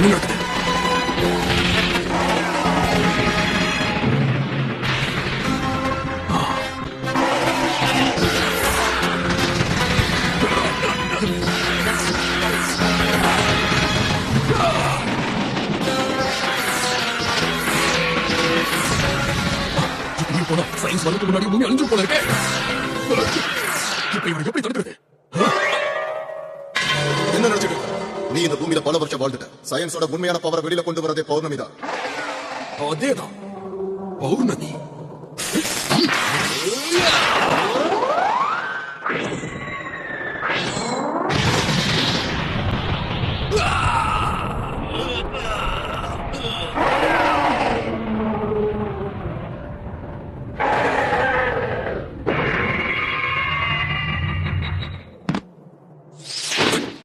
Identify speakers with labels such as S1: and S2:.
S1: என்ன நடக்குது? போனா சயின்ஸ் வரதுக்கு முன்னாடி பூமி அழிஞ்சு போல இருக்கே. இப்ப இவனை எப்படி தடுக்கிறது? என்ன நினைச்சிட்டு
S2: நீ இந்த பூமியில பல வருஷம் வாழ்ந்துட்ட. சயின்ஸோட உண்மையான பவரை வெளியில கொண்டு வரதே பௌர்ணமி தான்.
S1: அதேதான் பௌர்ணமி.